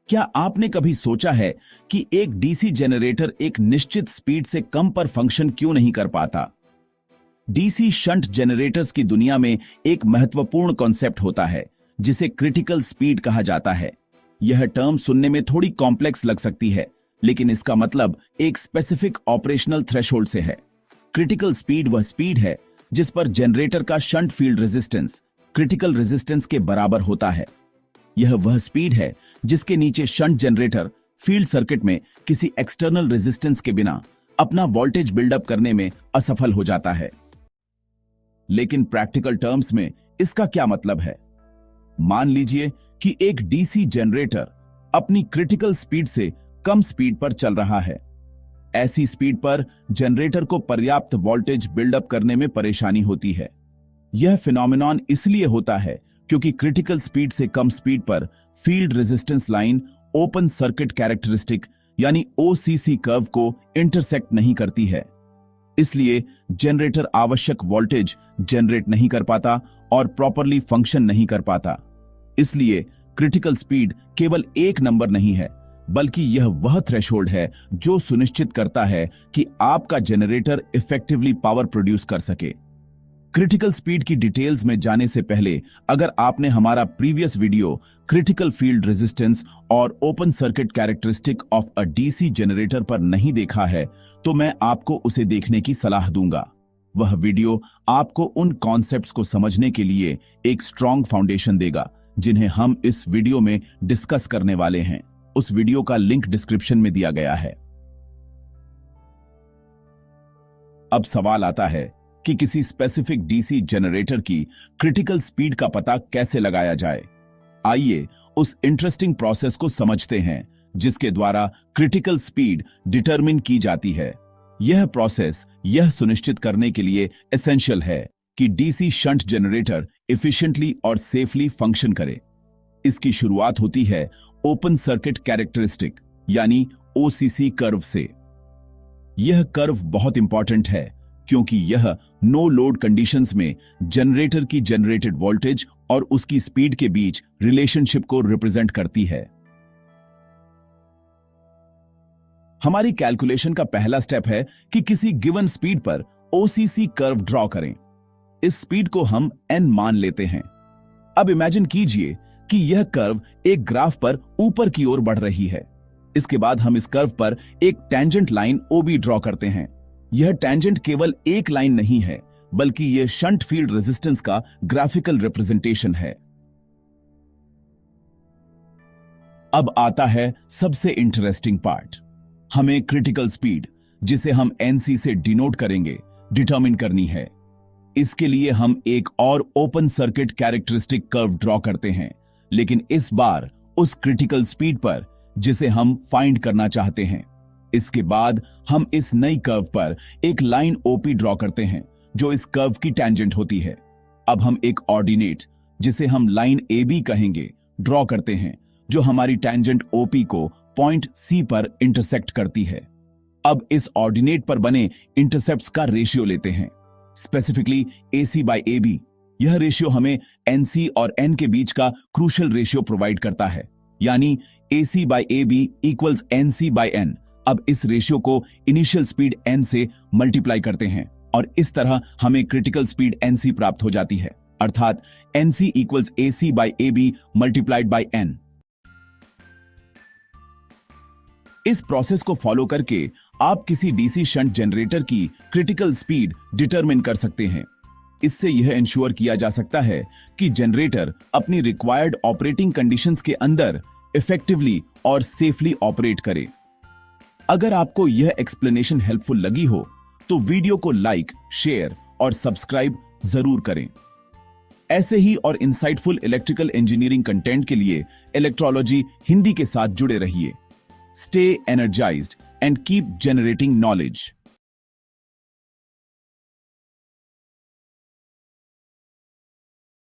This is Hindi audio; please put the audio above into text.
क्या आपने कभी सोचा है कि एक डीसी जनरेटर एक निश्चित स्पीड से कम पर फंक्शन क्यों नहीं कर पाता? डीसी शंट जनरेटर्स की दुनिया में एक महत्वपूर्ण कॉन्सेप्ट होता है जिसे क्रिटिकल स्पीड कहा जाता है। यह टर्म सुनने में थोड़ी कॉम्प्लेक्स लग सकती है, लेकिन इसका मतलब एक स्पेसिफिक ऑपरेशनल थ्रेशोल्ड से है। क्रिटिकल स्पीड वह स्पीड है जिस पर जनरेटर का shunt field resistance critical resistance के बराबर होता है। यह वह स्पीड है जिसके नीचे शंट जनरेटर फील्ड सर्किट में किसी एक्सटर्नल रेजिस्टेंस के बिना अपना वोल्टेज बिल्डअप करने में असफल हो जाता है। लेकिन प्रैक्टिकल टर्म्स में इसका क्या मतलब है? मान लीजिए कि एक डीसी जनरेटर अपनी क्रिटिकल स्पीड से कम स्पीड पर चल रहा है। ऐसी स्पीड पर जनरेटर को पर्याप्त वोल्टेज बिल्डअप करने में परेशानी होती है। यह फिनोमेनॉन इसलिए होता है क्योंकि क्रिटिकल स्पीड से कम स्पीड पर field resistance line open circuit characteristic यानी ओसीसी कर्व को इंटरसेक्ट नहीं करती है। इसलिए जनरेटर आवश्यक वोल्टेज जनरेट नहीं कर पाता और प्रॉपरली फंक्शन नहीं कर पाता। इसलिए क्रिटिकल स्पीड केवल एक नंबर नहीं है, बल्कि यह वह थ्रेशोल्ड है जो सुनिश्चित करता है कि आपका जनरेटर इफेक्टिवली पावर प्रोड्यूस कर सके। क्रिटिकल स्पीड की डिटेल्स में जाने से पहले अगर आपने हमारा previous video critical field resistance और open circuit characteristic of a DC generator पर नहीं देखा है तो मैं आपको उसे देखने की सलाह दूंगा। वह वीडियो आपको उन कॉन्सेप्ट्स को समझने के लिए एक स्ट्रॉन्ग फाउंडेशन देगा जिन्हें हम इस वीडियो में डिस्कस करने वाले हैं। उस वीडियो का लिंक डिस्क्रिप्शन में दिया गया है। अब सवाल आता है कि किसी स्पेसिफिक डीसी जनरेटर की क्रिटिकल स्पीड का पता कैसे लगाया जाए। आइए उस इंटरेस्टिंग प्रोसेस को समझते हैं जिसके द्वारा क्रिटिकल स्पीड डिटरमिन की जाती है। यह प्रोसेस यह सुनिश्चित करने के लिए एसेंशियल है कि डीसी शंट जनरेटर एफिशिएंटली और सेफली फंक्शन करे। इसकी शुरुआत होती है ओपन सर्किट कैरेक्टरिस्टिक यानी ओसीसी कर्व से। यह कर्व बहुत इंपॉर्टेंट है क्योंकि यह नो लोड कंडीशंस में जनरेटर की जनरेटेड वोल्टेज और उसकी स्पीड के बीच रिलेशनशिप को रिप्रेजेंट करती है। हमारी कैलकुलेशन का पहला स्टेप है कि किसी गिवन स्पीड पर ओसीसी कर्व ड्रॉ करें। इस स्पीड को हम n मान लेते हैं। अब इमेजिन कीजिए कि यह कर्व एक ग्राफ पर ऊपर की ओर बढ़ रही है। इसके बाद हम इस कर्व पर एक टेंजेंट लाइन OB ड्रॉ करते हैं। यह टेंजेंट केवल एक लाइन नहीं है, बल्कि यह शंट फील्ड रेजिस्टेंस का ग्राफिकल रिप्रेजेंटेशन है। अब आता है सबसे इंटरेस्टिंग पार्ट। हमें क्रिटिकल स्पीड, जिसे हम NC से डिनोट करेंगे, डिटरमिन करनी है। इसके लिए हम एक और open circuit characteristic curve draw करते हैं, लेकिन इस बार उस क्रिटिकल स्पीड पर जिसे हम फाइंड करना चाहते हैं। इसके बाद हम इस नई कर्व पर एक लाइन OP ड्रॉ करते हैं जो इस कर्व की टेंजेंट होती है। अब हम एक ऑर्डिनेट, जिसे हम लाइन AB कहेंगे, ड्रॉ करते हैं जो हमारी टेंजेंट OP को पॉइंट C पर इंटरसेक्ट करती है। अब इस ऑर्डिनेट पर बने इंटरसेप्ट्स का रेशियो लेते हैं, स्पेसिफिकली AC/AB। यह रेशियो हमें NC और N के बीच का क्रूशियल रेशियो प्रोवाइड करता है, यानी AC/AB इक्वल्स NC/N। अब इस रेशियो को इनिशियल स्पीड N से मल्टीप्लाई करते हैं और इस तरह हमें क्रिटिकल स्पीड NC प्राप्त हो जाती है, अर्थात NC equals AC/AB multiplied by N। इस प्रोसेस को फॉलो करके आप किसी डीसी शंट जनरेटर की क्रिटिकल स्पीड डिटरमिन कर सकते हैं। इससे यह इंश्योर किया जा सकता है कि जनरेटर अपनी रिक्वायर्ड ऑपरेटिंग कंडीशंस के अंदर इफेक्टिवली और सेफली ऑपरेट करे। अगर आपको यह एक्सप्लेनेशन हेल्पफुल लगी हो तो वीडियो को लाइक, शेयर और सब्सक्राइब जरूर करें। ऐसे ही और इंसाइटफुल इलेक्ट्रिकल इंजीनियरिंग कंटेंट के लिए इलेक्ट्रोलॉजी हिंदी के साथ जुड़े रहिए। Stay energised and keep generating knowledge.